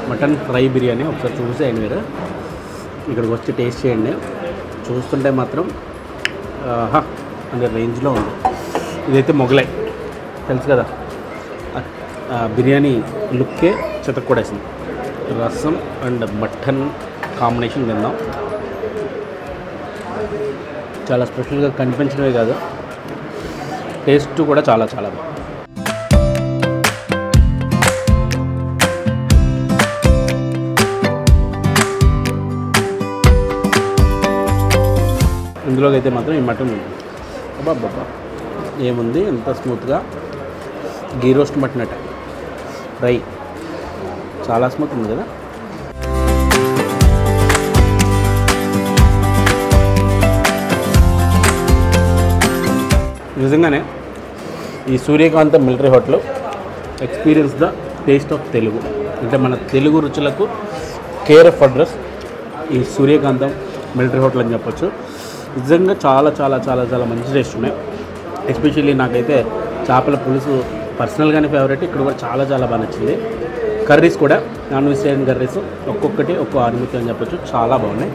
Mutton fry biryani ఒకసారి చూసేయండి మీరు, ఇక్కడికి వచ్చి టేస్ట్ చేయండి. చూస్తుంటే మాత్రం అనే రేంజ్లో ఉంది. ఇదైతే మొగలై తెలుసు కదా, బిర్యానీ లుక్కే చితక్కొడేసింది. రసం అండ్ మటన్ కాంబినేషన్ తిందాం. చాలా స్పెషల్గా కనిపించడమే కాదు, టేస్ట్ కూడా చాలా చాలా బాగుంది. ఇందులోకి అయితే మాత్రం ఈ మటన్ ఉంది. అబ్బాబ్బా ఏముంది, ఎంత స్మూత్గా గీ రోస్ట్ మటన్ అట ఫ్రై, చాలా స్మూత్ ఉంది కదా. నిజంగానే ఈ Suryakantham military hotel experience the taste of Telugu, అంటే మన తెలుగు రుచులకు కేర్ ఆఫ్ అడ్రస్ ఈ సూర్యకాంతం మిలిటరీ హోటల్ అని చెప్పొచ్చు. నిజంగా చాలా చాలా చాలా చాలా మంచి టేస్ట్ ఉన్నాయి. ఎస్పెషల్లీ నాకైతే చేపల పులుసు పర్సనల్గానే ఫేవరెట్. ఇక్కడ కూడా చాలా చాలా బాగా నచ్చింది. కర్రీస్ కూడా నాన్ వెజిటేరియన్ కర్రీస్ ఒక్కొక్కటి ఒక్కో అనుమతి అని చెప్పొచ్చు, చాలా బాగున్నాయి.